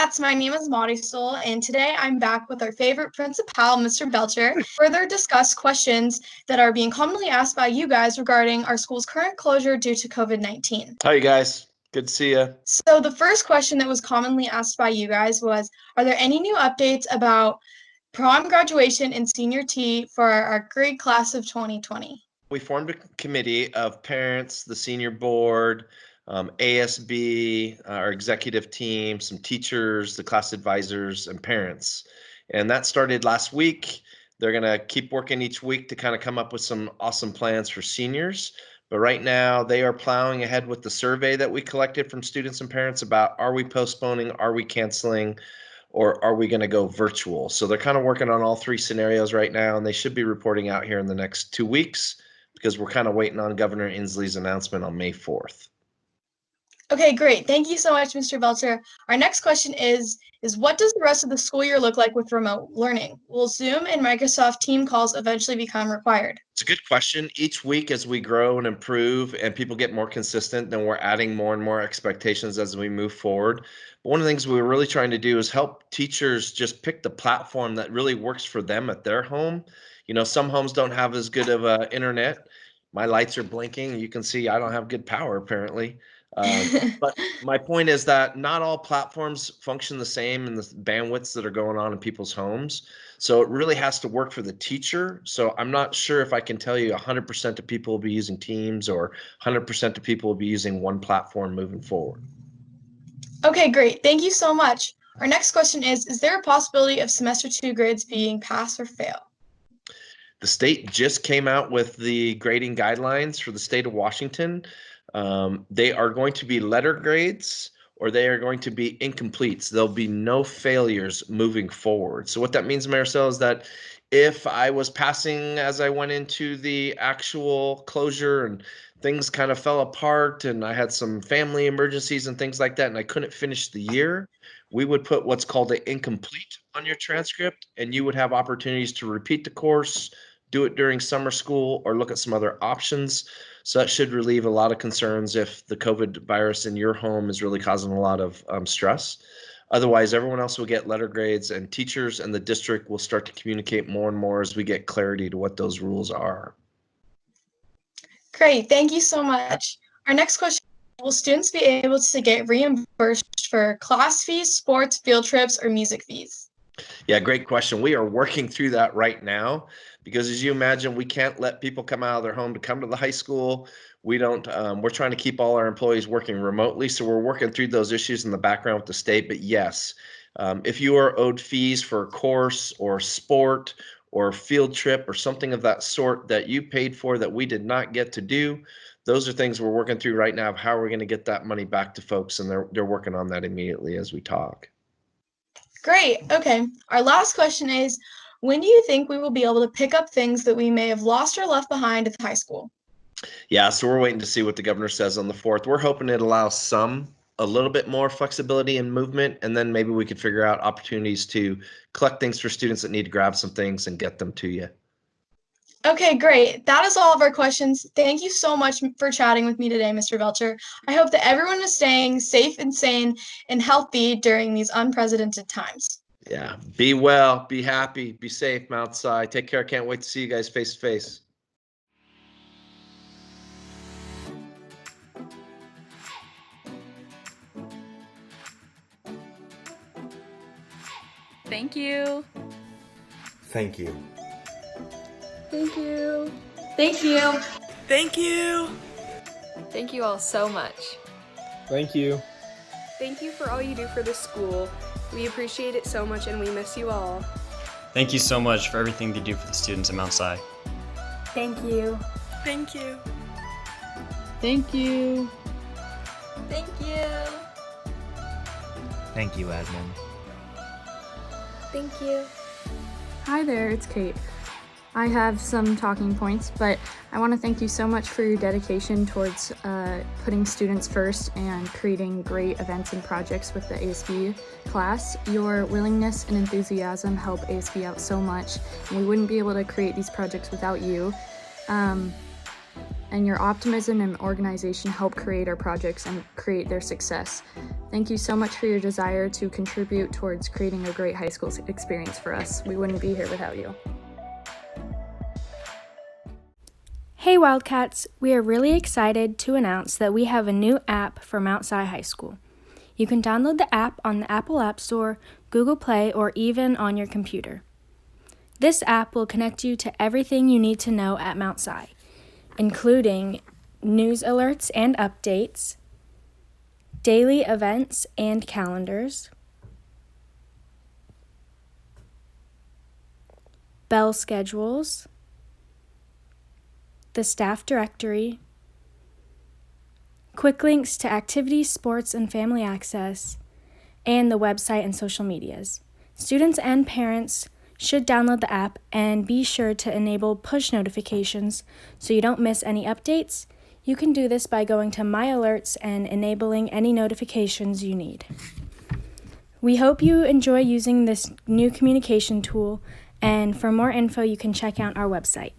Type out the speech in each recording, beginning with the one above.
Cats, my name is Marisol, and today I'm back with our favorite principal, Mr. Belcher, to further discuss questions that are being commonly asked by you guys regarding our school's current closure due to COVID-19. Hi, you guys. Good to see you. So the first question that was commonly asked by you guys was, are there any new updates about prom graduation and senior tea for our grade class of 2020? We formed a committee of parents, the senior board, ASB, our executive team, some teachers, the class advisors, and parents. And that started last week. They're going to keep working each week to kind of come up with some awesome plans for seniors. But right now, they are plowing ahead with the survey that we collected from students and parents about, are we postponing, are we canceling, or are we going to go virtual? So they're kind of working on all three scenarios right now, and they should be reporting out here in the next 2 weeks because we're kind of waiting on Governor Inslee's announcement on May 4th. Okay, great. Thank you so much, Mr. Belcher. Our next question is what does the rest of the school year look like with remote learning? Will Zoom and Microsoft Team calls eventually become required? It's a good question. Each week as we grow and improve and people get more consistent, then we're adding more and more expectations as we move forward. But one of the things we're really trying to do is help teachers just pick the platform that really works for them at their home. You know, some homes don't have as good of a internet. My lights are blinking. You can see I don't have good power apparently. But my point is that not all platforms function the same in the bandwidths that are going on in people's homes. So it really has to work for the teacher. So I'm not sure if I can tell you 100% of people will be using Teams or 100% of people will be using one platform moving forward. Okay, great. Thank you so much. Our next question is there a possibility of semester 2 grades being pass or fail? The state just came out with the grading guidelines for the state of Washington. They are going to be letter grades or they are going to be incompletes. There'll be no failures moving forward. So what that means, Maricel, is that if I was passing as I went into the actual closure and things kind of fell apart and I had some family emergencies and things like that and I couldn't finish the year, we would put what's called an incomplete on your transcript and you would have opportunities to repeat the course, do it during summer school, or look at some other options. So that should relieve a lot of concerns if the COVID virus in your home is really causing a lot of stress. Otherwise, everyone else will get letter grades and teachers and the district will start to communicate more and more as we get clarity to what those rules are. Great, thank you so much. Our next question, will students be able to get reimbursed for class fees, sports, field trips, or music fees? Yeah, great question. We are working through that right now because as you imagine, we can't let people come out of their home to come to the high school. We're trying to keep all our employees working remotely. So we're working through those issues in the background with the state. But yes, if you are owed fees for a course or sport or field trip or something of that sort that you paid for that we did not get to do, those are things we're working through right now of how we're going to get that money back to folks. And they're working on that immediately as we talk. Great. Okay. Our last question is, when do you think we will be able to pick up things that we may have lost or left behind at the high school? Yeah, so we're waiting to see what the governor says on the 4th. We're hoping it allows a little bit more flexibility and movement, and then maybe we could figure out opportunities to collect things for students that need to grab some things and get them to you. Okay, great. That is all of our questions. Thank you so much for chatting with me today, Mr. Belcher. I hope that everyone is staying safe and sane and healthy during these unprecedented times. Yeah, be well, be happy, be safe, Mount Si. Take care. Can't wait to see you guys face to face. Thank you. Thank you. Thank you. Thank you. Thank you. Thank you all so much. Thank you. Thank you for all you do for the school. We appreciate it so much and we miss you all. Thank you so much for everything you do for the students at Mount Si. Thank you. Thank you. Thank you. Thank you. Thank you, admin. Thank you. Hi there, it's Kate. I have some talking points, but I want to thank you so much for your dedication towards putting students first and creating great events and projects with the ASB class. Your willingness and enthusiasm help ASB out so much, and we wouldn't be able to create these projects without you. and your optimism and organization help create our projects and create their success. Thank you so much for your desire to contribute towards creating a great high school experience for us. We wouldn't be here without you. Hey Wildcats, we are really excited to announce that we have a new app for Mount Si High School. You can download the app on the Apple App Store, Google Play, or even on your computer. This app will connect you to everything you need to know at Mount Si, including news alerts and updates, daily events and calendars, bell schedules, the staff directory, quick links to activities, sports, and family access, and the website and social medias. Students and parents should download the app and be sure to enable push notifications so you don't miss any updates. You can do this by going to My Alerts and enabling any notifications you need. We hope you enjoy using this new communication tool, and for more info you can check out our website.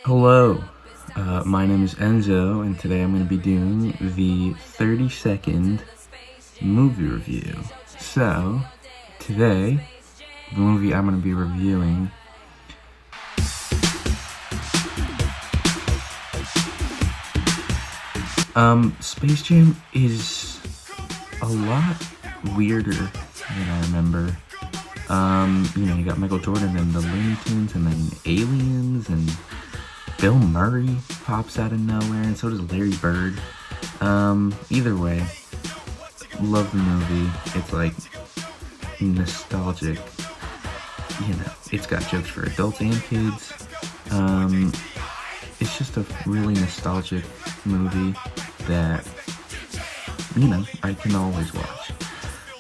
Hello, my name is Enzo, and today I'm going to be doing the 30-second movie review. So, today, the movie I'm going to be reviewing Space Jam is a lot weirder than I remember. You got Michael Jordan and the Looney Tunes, and then aliens, and Bill Murray pops out of nowhere, and so does Larry Bird. Either way, love the movie. It's like nostalgic. It's got jokes for adults and kids. It's just a really nostalgic movie that, I can always watch.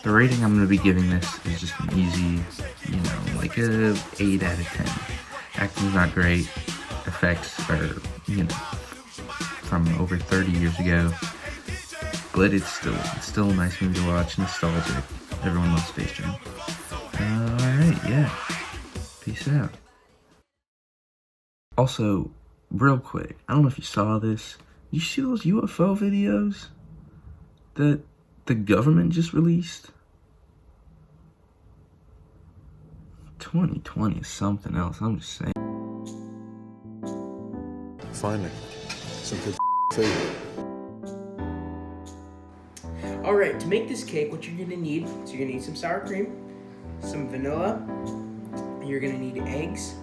The rating I'm going to be giving this is just an easy, like a 8 out of 10. Acting's not great. Effects are, from over 30 years ago. But it's still a nice movie to watch. Nostalgic. Everyone loves Space Jam. Alright, yeah. Peace out. Also, real quick, I don't know if you saw this. You see those UFO videos that the government just released? 2020 is something else, I'm just saying. Finally, some good food. Alright, to make this cake, what you're gonna need, so you're gonna need some sour cream, some vanilla, you're gonna need eggs,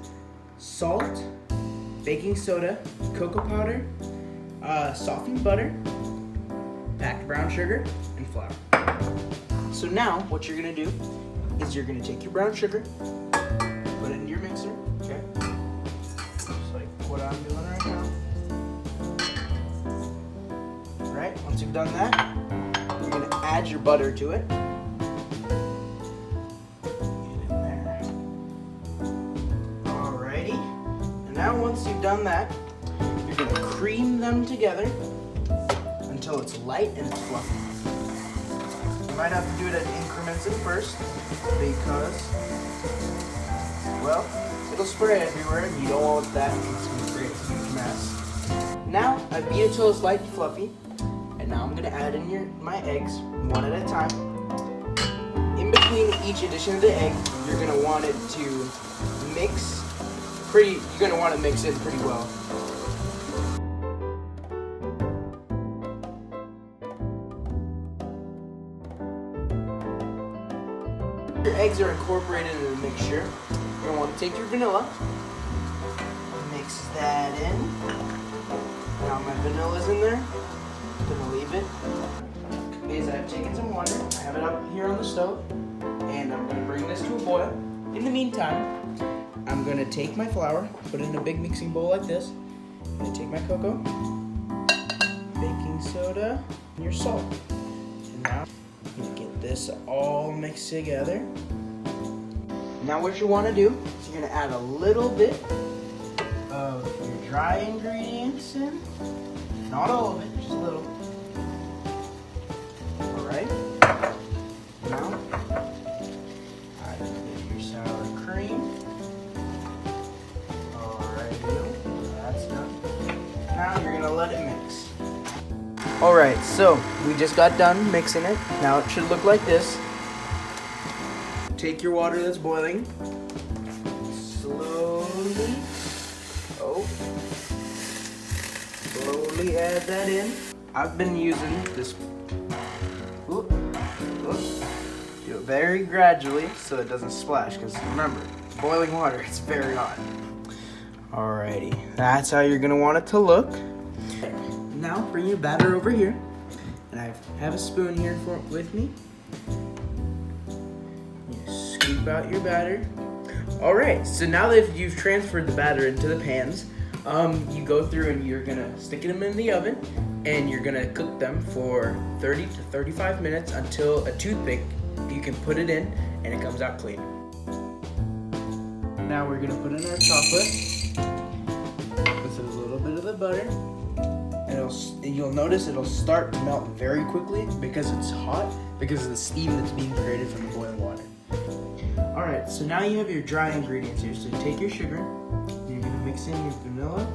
salt, baking soda, cocoa powder, softened butter, packed brown sugar, and flour. So now, what you're gonna do is you're gonna take your brown sugar, put it into your mixer, okay? Just like what I'm doing right now. Alright, once you've done that, you're gonna add your butter to it. Get in there. Alrighty. And now once you've done that, you're gonna cream them together until it's light and it's fluffy. You might have to do it at increments at first because, well, it'll spray everywhere and you don't want that. It's gonna create a huge mess. Now I beat it till it's light and fluffy. And now I'm gonna add in my eggs one at a time. In between each addition of the egg, you're gonna want it to mix you're gonna want to mix it pretty well. Your eggs are incorporated in the mixture. You're gonna want to take your vanilla, mix that in. Now my vanilla's in there. I'm gonna leave it because I've taken some water. I have it up here on the stove, and I'm gonna bring this to a boil. In the meantime, I'm gonna take my flour, put it in a big mixing bowl like this. I'm gonna take my cocoa, baking soda, and your salt. And now I'm gonna get this all mixed together. Now what you want to do is you're gonna add a little bit of your dry ingredients in. Not all of it, just a little. Alright. Now, now you're gonna let it mix. Alright, so we just got done mixing it. Now it should look like this. Take your water that's boiling. Slowly add that in. I've been using this. Do it very gradually so it doesn't splash, because remember, it's boiling water, it's very hot. Alrighty, that's how you're gonna want it to look. Now bring your batter over here, and I have a spoon here with me. You scoop out your batter. Alright, so now that you've transferred the batter into the pans, you go through and you're gonna stick them in the oven, and you're gonna cook them for 30 to 35 minutes until a toothpick, you can put it in and it comes out clean. Now we're gonna put in our chocolate with a little bit of the butter, and you'll notice it'll start to melt very quickly because it's hot, because of the steam that's being created from the boiling water. Alright, so now you have your dry ingredients here. So take your sugar, and you're gonna mix in your vanilla.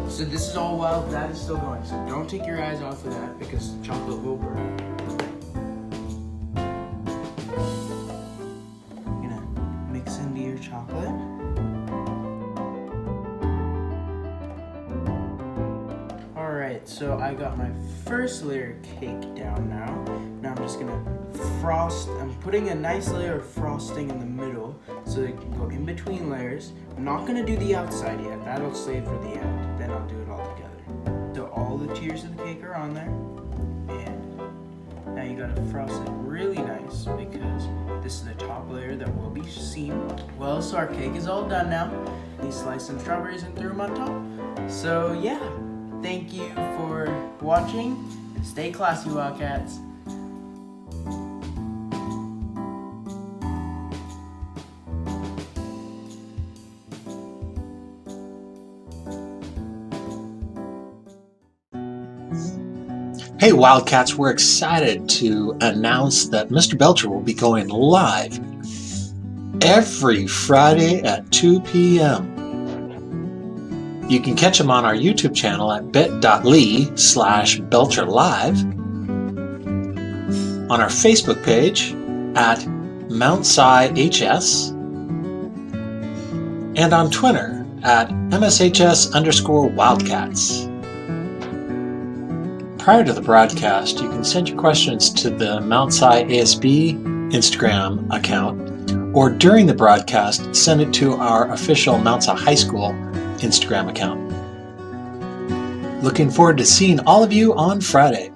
So this is all while that is still going, so don't take your eyes off of that because the chocolate will burn. You're gonna mix into your chocolate. Alright, so I got my first layer of cake down now. Now I'm just gonna frost. I'm putting a nice layer of frosting in the middle so they can go in between layers. I'm not gonna do the outside yet, that'll save for the end. Then I'll do it all together. So all the tiers of the cake are on there. And now you gotta frost it really nice because this is the top layer that will be seen. Well, so our cake is all done now. We sliced some strawberries and threw them on top. So yeah, thank you for watching and stay classy, Wildcats. Hey Wildcats, we're excited to announce that Mr. Belcher will be going live every Friday at 2 p.m. You can catch him on our YouTube channel at bit.ly/BelcherLive, on our Facebook page at MSHS, and on Twitter at MSHS_Wildcats. Prior to the broadcast, you can send your questions to the Mount Si ASB Instagram account, or during the broadcast, send it to our official Mount Si High School Instagram account. Looking forward to seeing all of you on Friday.